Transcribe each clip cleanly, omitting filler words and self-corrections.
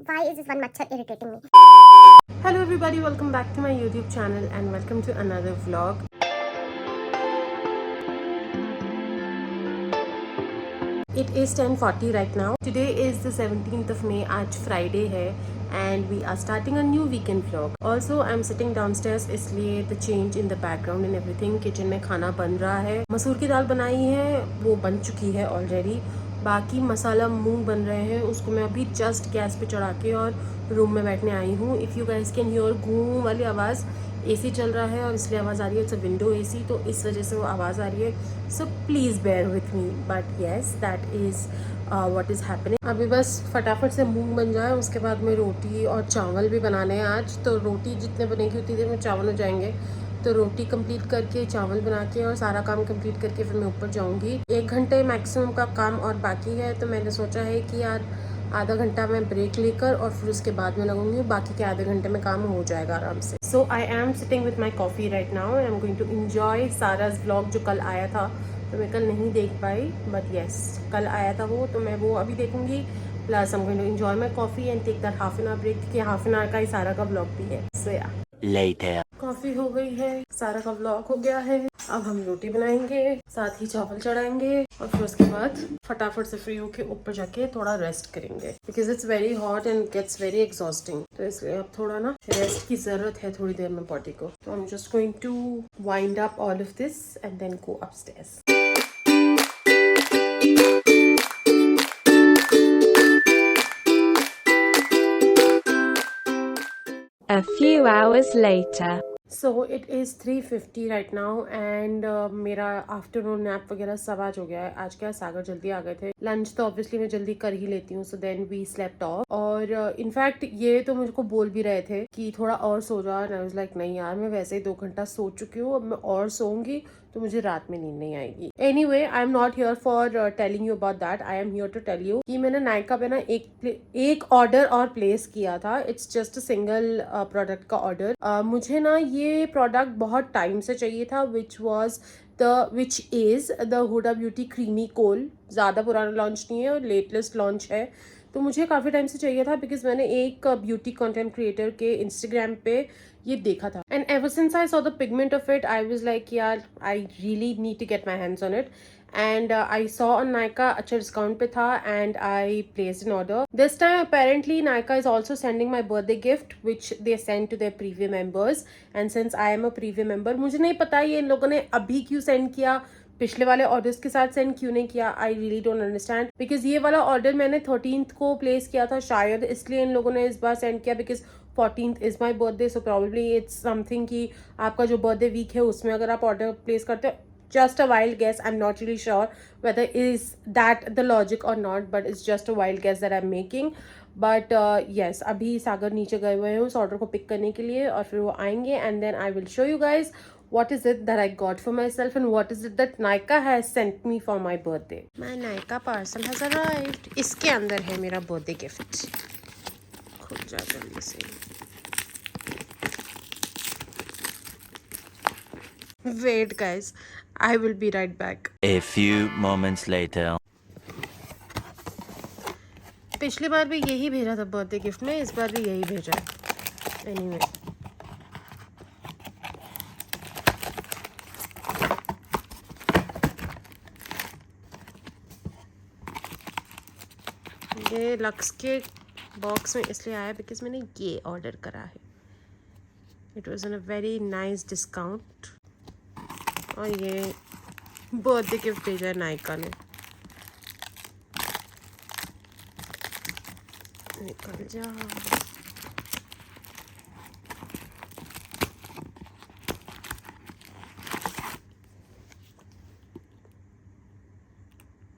Why is this one machhar irritating me? Hello everybody, welcome back to my YouTube channel and welcome to another vlog. It is 10:40 right now. Today is the 17th of May. आज Friday है and we are starting a new weekend vlog. Also I'm sitting downstairs इसलिए the change in the background and everything. Kitchen में खाना बन रहा है. मसूर की दाल बनाई है, वो बन चुकी है already. बाकी मसाला मूंग बन रहे हैं, उसको मैं अभी जस्ट गैस पे चढ़ा के और रूम में बैठने आई हूँ. If you guys can hear गूं वाली आवाज़, एसी चल रहा है और इसलिए आवाज़ आ रही है. इट्स अ विंडो एसी, तो इस वजह से वो आवाज़ आ रही है. So please bear with me, but yes that is what is happening. अभी बस फटाफट से मूंग बन जाए, उसके बाद में रोटी और चावल भी बनाने हैं आज. तो रोटी जितने बनेगी उतनी देर में चावल हो जाएंगे. तो रोटी कंप्लीट करके, चावल बना के और सारा काम कंप्लीट करके फिर मैं ऊपर जाऊंगी. 1 घंटे मैक्सिमम का काम और बाकी है, तो मैंने सोचा है कि यार आधा घंटा मैं ब्रेक लेकर और फिर उसके बाद में लगूंगी. बाकी के आधे घंटे में काम हो जाएगा आराम से. So I am sitting with my coffee right now and I am going to enjoy Sara's vlog जो कल आया था. तो मैं कल नहीं देख पाई, बट येस कल आया था वो, तो मैं वो अभी देखूंगी. Plus I am going to enjoy my coffee and take that half an hour break, क्योंकि हाफ एन आवर का ही सारा का व्लॉग भी है. सो या लेटर कॉफ़ी हो गई है, सारा का व्लॉग हो गया है. अब हम रोटी बनाएंगे, साथ ही चावल चढ़ाएंगे और फिर उसके बाद फटाफट से फ्री होके ऊपर जाके थोड़ा रेस्ट करेंगे, because it's very hot and gets very exhausting. तो इसलिए अब थोड़ा ना रेस्ट की जरूरत है थोड़ी देर में बॉडी को. तो I am just going to wind up all of this and then go upstairs. A few hours later. So it is 3:50 right now and मेरा आफ्टरनून नैप वगैरह सब आज हो गया है. आज क्या सागर जल्दी आ गए थे. लंच तो ऑब्वियसली मैं जल्दी कर ही लेती हूँ, so then we slept off. और इनफैक्ट ये तो मुझको बोल भी रहे थे कि थोड़ा और सो जाओ. एंड आई वाज लाइक नहीं यार, मैं वैसे ही 2 घंटा सो चुकी हूँ, अब मैं और सोऊंगी तो मुझे रात में नींद नहीं आएगी. Anyway I am not here for telling you about that. I am here to tell you कि मैंने नायका पे ना एक ऑर्डर और प्लेस किया था. It's just a single product का ऑर्डर. मुझे ना ये प्रोडक्ट बहुत टाइम से चाहिए था, which is the Huda Beauty Creamy Kohl. ज़्यादा पुराना लॉन्च नहीं है और लेटेस्ट लॉन्च है. तो मुझे काफ़ी टाइम से चाहिए था, बिकॉज मैंने एक ब्यूटी कंटेंट क्रिएटर के इंस्टाग्राम पे ये देखा था. And ever since I saw the pigment of it, I was like यार I really need to get my hands on it. And I saw on Nykaa अच्छा discount पे था and I placed an order. This time apparently Nykaa is also sending my birthday gift which they sent to their preview members. And since I am a preview member, मुझे नहीं पता ये इन लोगों ने अभी क्यों सेंड किया, पिछले वाले ऑर्डर्स के साथ सेंड क्यों नहीं किया. I really don't understand, because ये वाला ऑर्डर मैंने 13th को प्लेस किया था शायद, इसलिए इन लोगों ने इस बार सेंड किया. Because 14th is my birthday, so probably it's something कि आपका जो बर्थडे वीक है उसमें अगर आप ऑर्डर प्लेस करते हो. Just a wild guess. I'm not really sure whether is that the logic or not, but it's just a wild guess that I'm making. But yes, अभी सागर नीचे गए हुए हैं उस ऑर्डर को पिक करने के लिए और फिर वो आएंगे and then I will show you guys what is it that I got for myself and what is it that Nykaa has sent me for my birthday. My Nykaa parcel has arrived. इसके अंदर है मेरा birthday gift. खुल जा जल्दी से. Wait guys, I will be right back. A few moments later. पिछली बार भी यही भेजा था बर्थडे गिफ्ट में, इस बार भी यही भेजा है. एनीवे ये लक्स के बॉक्स में इसलिए आया बिकॉज मैंने ये ऑर्डर करा है. It was in a very nice discount और ये बर्थडे गिफ्ट भेजा है नायका ने. निकल जा.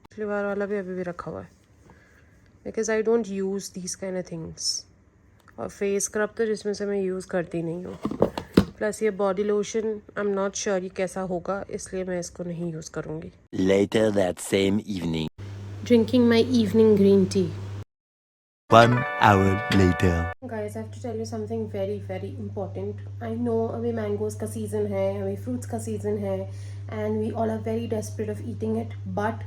पिछली बार वाला भी अभी भी रखा हुआ है because I don't use these kind of things. और फेस स्क्रब तो जिसमें से मैं यूज़ करती नहीं हूँ. प्लस ये body lotion I am not sure ये कैसा होगा, इसलिए मैं इसको नहीं यूज़ करूँगी. Later that same evening. Drinking my evening green tea. 1 hour later. Guys, I have to tell you something very very important. I know अभी मैंगोज का सीज़न है, अभी फ्रूट्स का सीज़न है and we all are very desperate of eating it. But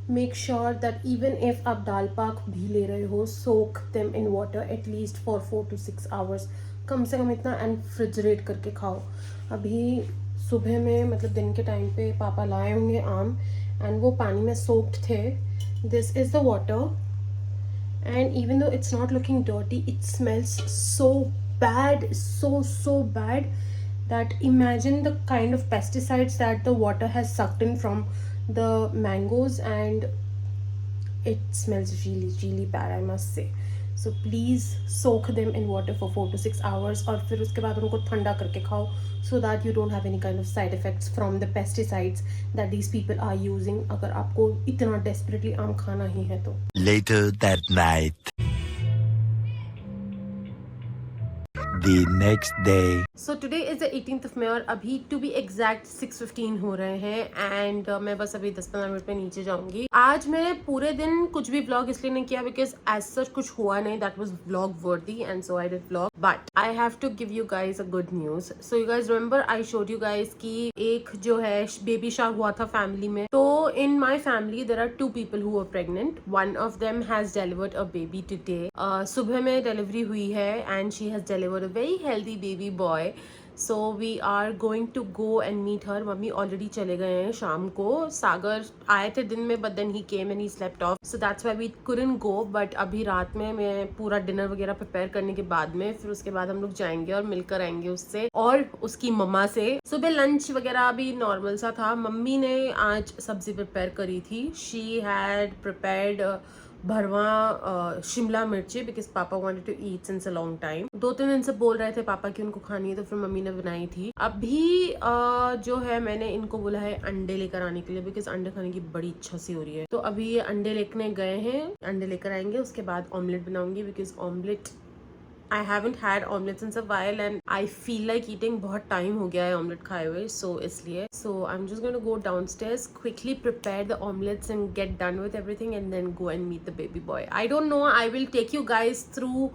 make sure that even if आप दाल पाक भी ले रहे हो, soak them in water at least for 4 to 6 hours, कम से कम इतना, एंड फ्रिजरेट करके खाओ। अभी सुबह में मतलब दिन के टाइम पे पापा लाए होंगे आम, एंड वो पानी में सोक्ड थे। This is the water, and even though it's not looking dirty, it smells so bad, so bad, that imagine the kind of pesticides that the water has sucked in from the mangoes, and it smells really bad, I must say. So please soak them in water for 4 to 6 hours, और फिर उसके बाद उनको ठंडा करके खाओ, so that you don't have any kind of side effects from the pesticides that these people are using, अगर आपको इतना desperately आम खाना ही है तो। Later that night. The next day. So today is the 18th of May, और अभी to be exact 6:15 हो रहे हैं, एंड मैं बस अभी 10-15 मिनट में नीचे जाऊंगी। आज मैंने पूरे दिन कुछ भी व्लॉग इसलिए नहीं किया बिकॉज एज सच कुछ हुआ नहीं that was vlog worthy, and so I did vlog, but I have to give you guys a good news. So you guys remember I showed you guys कि एक जो है बेबी शावर हुआ था family में, तो in my family there are 2 people who were pregnant. One of them has delivered a baby today. सुबह में डिलीवरी हुई है, and she has delivered a very healthy baby boy. So we are going to go and meet her. Mummy already चले गए हैं शाम को। सागर आए थे दिन में, but then he came and he slept off. So that's why we couldn't go. But अभी रात में मैं पूरा डिनर वगैरह प्रिपेयर करने के बाद में, फिर उसके बाद हम लोग जाएंगे और मिलकर आएंगे उससे और उसकी मम्मा से। सुबह लंच वगैरह अभी नॉर्मल सा था। मम्मी ने आज सब्जी प्रिपेयर करी थी। She had prepared भरवा शिमला मिर्ची because papa wanted to eat since a long time. 2-3 दिन से बोल रहे थे पापा कि उनको खानी है, तो फिर मम्मी ने बनाई थी। अभी जो है मैंने इनको बोला है अंडे लेकर आने के लिए बिकॉज अंडे खाने की बड़ी इच्छा सी हो रही है। तो अभी ये अंडे लेकर गए हैं, अंडे लेकर आएंगे, उसके बाद ऑमलेट बनाऊंगी because omelette I haven't had omelette since a while and I feel like eating, बहुत टाइम हो गया है ऑमलेट खाए हुए, so इसलिए so I'm just going to go downstairs, quickly prepare the omelets and get done with everything and then go and meet the baby boy. I don't know, I will take you guys through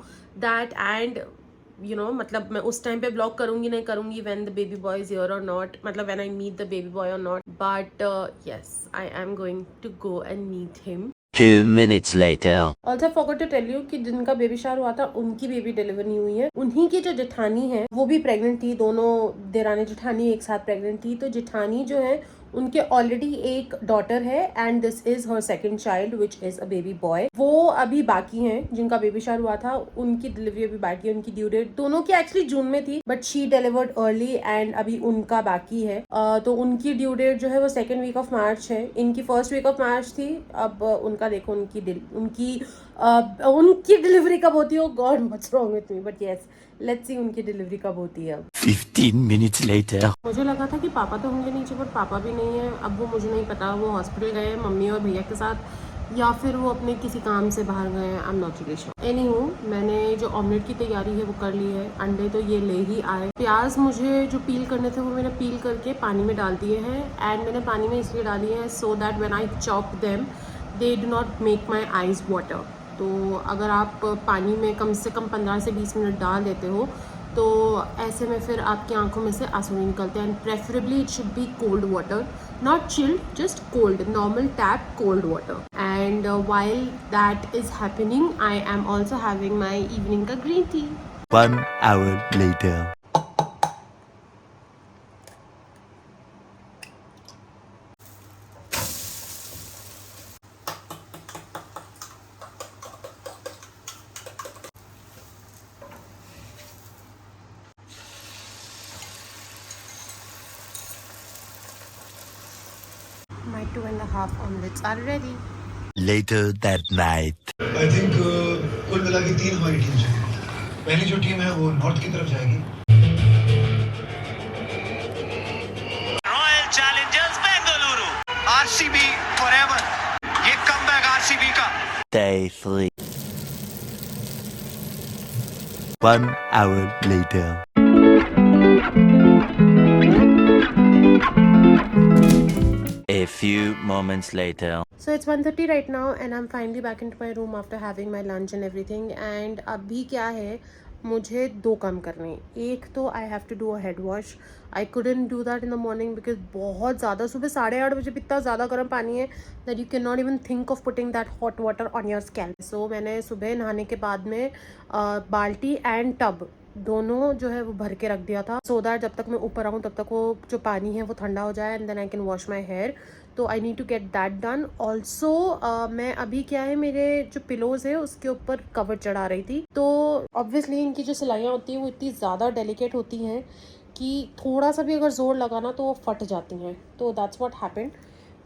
that and you know, मतलब मैं उस time पे blog करूंगी नहीं करूंगी when the baby boy is here or not, मतलब when I meet the baby boy or not, but yes, I am going to go and meet him. 2 minutes later. Also I forgot to tell you कि जिनका baby shower हुआ था उनकी baby delivery हुई है। उन्हीं की जो जेठानी है वो भी प्रेग्नेंट थी, दोनों देरानी जेठानी एक साथ प्रेग्नेंट थी। तो जेठानी जो है उनके ऑलरेडी एक डॉटर है and this is her second child which is a baby boy. वो अभी बाकी हैं, जिनका बेबी शावर हुआ था उनकी डिलीवरी अभी बाकी है। उनकी ड्यू डेट दोनों की एक्चुअली जून में थी, but she delivered early and अभी उनका बाकी है। तो उनकी ड्यू डेट जो है वो 2nd week of March है। इनकी 1st week of March थी। अब उनका देखो उनकी डिलीवरी कब होती है। God what's wrong with me, but yes let's see उनकी डिलीवरी कब होती है। 15 minutes later. मुझे लगा था कि पापा तो होंगे नीचे, पर पापा भी नहीं है। अब वो मुझे नहीं पता वो हॉस्पिटल गए हैं मम्मी और भैया के साथ या फिर वो अपने किसी काम से बाहर गए हैं। I am not really sure. Anyhow, मैंने जो ऑमलेट की तैयारी है वो कर ली है। अंडे तो ये ले ही आए। प्याज मुझे जो पील करने थे वो मैंने पील करके पानी में डाल दिए हैं, एंड मैंने पानी में इसलिए डाली है so that when I chop them they do not make my eyes water. तो अगर आप पानी में कम से कम 15 से 20 मिनट डाल देते हो तो ऐसे में फिर आपकी आंखों में से आंसू नहीं निकलते। And preferably it should be cold water, not chilled, just cold, normal tap cold water. And while that is happening, I am also having my evening का green tea. 1 hour later. My 2.5 omelets are ready. Later that night. I think कुल मिला के 3 हमारी team है। पहली जो team है वो नॉर्थ की तरफ जाएगी। Royal Challengers Bengaluru, RCB forever, ये कमबैक आरसीबी का। Day 3. 1 hour later. A few moments later. So it's 1:30 right now and I'm finally back into my room after having my lunch and everything. And अभी क्या है, मुझे 2 काम करने हैं। एक तो I have to do a head wash. I couldn't do that in the morning because बहुत ज़्यादा सुबह 8:30 बजे इतना ज़्यादा गर्म पानी है that you can not even think of putting that hot water on your scalp. So मैंने सुबह नहाने के बाद में बाल्टी एंड टब दोनों जो है वो भर के रख दिया था, सो दैट जब तक मैं ऊपर आऊँ तब तक वो जो पानी है वो ठंडा हो जाए and then I can wash my hair. तो I need to get that done. Also मैं अभी क्या है, मेरे जो पिलोज है उसके ऊपर कवर चढ़ा रही थी। तो ऑब्वियसली इनकी जो सिलाइयाँ होती हैं वो इतनी ज़्यादा डेलिकेट होती हैं कि थोड़ा सा भी अगर ज़ोर लगाना तो वो फट जाती हैं। तो दैट्स व्हाट हैपेंड।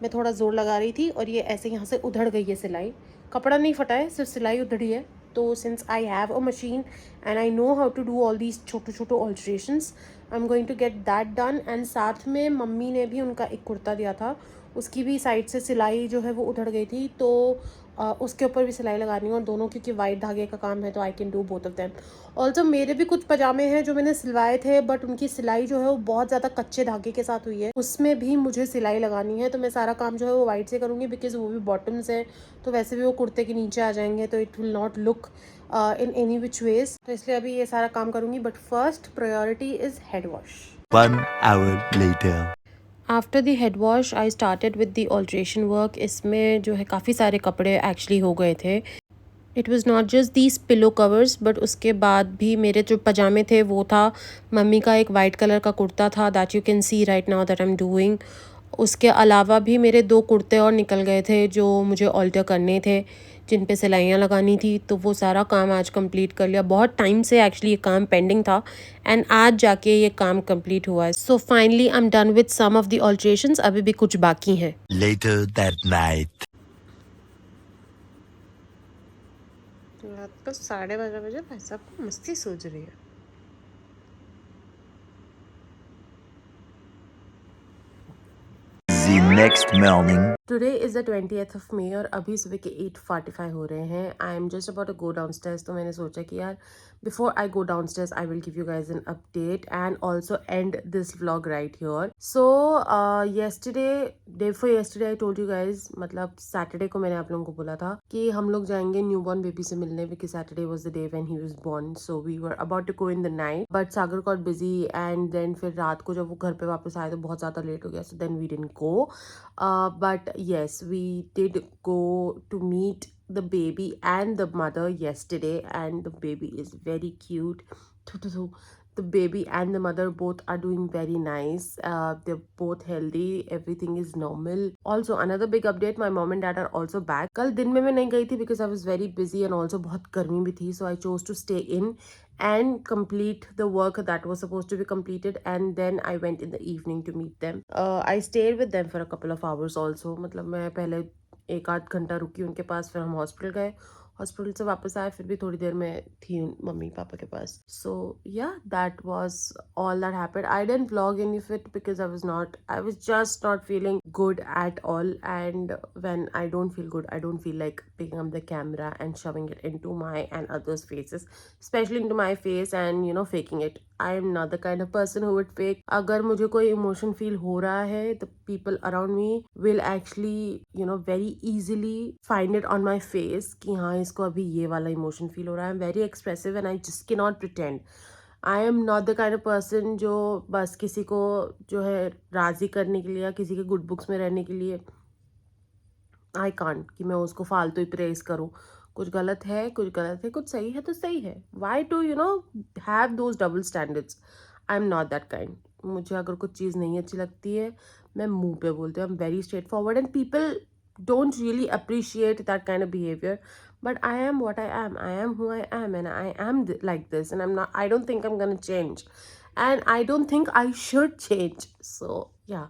मैं थोड़ा ज़ोर लगा रही थी और ये ऐसे यहाँ से उधड़ गई है सिलाई। कपड़ा नहीं फटा है, सिर्फ सिलाई उधड़ी है। तो since I have a machine and I know how to do all these छोटे छोटे alterations, I am going to get that done. And साथ में मम्मी ने भी उनका एक कुर्ता दिया था, उसकी भी साइड से सिलाई जो है वो उधड़ गई थी, तो उसके ऊपर भी सिलाई लगानी है। और दोनों क्योंकि वाइट धागे का काम है तो I can do both of them. Also मेरे भी कुछ पजामे हैं जो मैंने सिलवाए थे बट उनकी सिलाई जो है वो बहुत ज़्यादा कच्चे धागे के साथ हुई है, उसमें भी मुझे सिलाई लगानी है। तो मैं सारा काम जो है वो वाइट से करूँगी बिकॉज वो भी बॉटम्स हैं, तो वैसे भी वो कुर्ते के नीचे आ जाएंगे तो it will not look in any which ways. तो इसलिए अभी ये सारा काम करूँगी but first priority is head wash. 1 hour later. After the head wash I started with the alteration work. इसमें जो है काफ़ी सारे कपड़े एक्चुअली हो गए थे। It was not just these pillow covers but उसके बाद भी मेरे जो पजामे थे वो था, मम्मी का एक वाइट कलर का कुर्ता था that you can see right now that I am doing. उसके अलावा भी मेरे 2 कुर्ते और निकल गए थे जो मुझे ऑल्टर करने थे, जिन पे सिलाइयाँ लगानी थी। तो वो सारा काम आज कंप्लीट कर लिया। बहुत टाइम से एक्चुअली ये काम पेंडिंग था एंड आज जाके ये काम कंप्लीट हुआ है। So finally I am done with some of the alterations. अभी भी कुछ बाकी हैं। Later that night. रात को 12:30 बजे भाई साहब को मस्ती सूझ रही है। The next morning. Today is the 20th of May और अभी सुबह के 8:45 हो रहे हैं। I am just about to go downstairs. तो मैंने सोचा कि यार before I go downstairs I will give you guys an update and also and this vlog right here. So yesterday I told you guys, मतलब Saturday को मैंने आप लोगों को बोला था कि हम लोग जाएंगे न्यू बॉर्न बेबी से मिलने because Saturday was the day when he was born. So we were about to go in the night but Sagar got busy and then फिर रात को जब वो घर पे वापस आए तो बहुत ज़्यादा लेट हो गया, so then we didn't go. But yes, we did go to meet the baby and the mother yesterday and the baby is very cute. The baby and the mother both are doing very nice. They're both healthy. Everything is normal. Also, another big update, my mom and dad are also back. कल दिन में मैं नहीं गई थी because I was very busy and also बहुत गर्मी भी थी, so I chose to stay in and complete the work that was supposed to be completed and then I went in the evening to meet them. I stayed with them for a couple of hours also. मतलब मैं पहले 1-8 घंटा रुकी उनके पास, फिर हम hospital गए, hospital से वापस आए, फिर भी थोड़ी देर में थी मम्मी पापा के पास। सो या that was all that happened. I didn't vlog any of it because I was just not feeling good at all and when I don't feel good I don't feel like picking up the camera and showing it into my and others faces, specially into my face and you know faking it. I am not the kind of person who would fake. अगर मुझे कोई emotion feel हो रहा है the people around me will actually you know very easily find it on my face कि हाँ इसको अभी ये वाला इमोशन फील हो रहा है। I am very expressive and I just can not pretend. I am not the kind of person जो बस किसी को जो है राजी करने के लिए या किसी के गुड बुक्स में रहने के लिए आई कांट कि मैं उसको फालतू ही प्रेस करूँ। कुछ गलत है कुछ सही है तो सही है। Why to you know have those double standards. I am not that kind. मुझे अगर कुछ चीज़ नहीं अच्छी लगती है मैं मुंह पे बोलती हूँ। I am very straight forward and people don't really appreciate that kind of behavior, but I am what I am. I am who I am and I am like this and I don't think I'm gonna change and I don't think I should change. So yeah,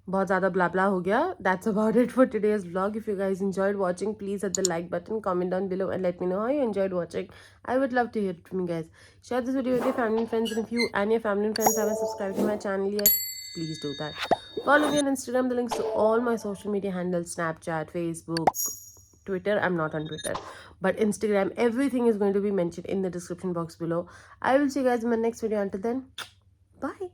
बहुत ज़्यादा blah blah हो गया. That's about it for today's vlog. If you guys enjoyed watching, please hit the like button, comment down below and let me know how you enjoyed watching. I would love to hear from you guys. Share this video with your family and friends, and if you and your family and friends haven't subscribed to my channel yet, please do that. Follow me on Instagram. The links to all my social media handles, Snapchat, Facebook, Twitter. I'm not on Twitter, but Instagram, everything is going to be mentioned in the description box below. I will see you guys in my next video. Until then, bye.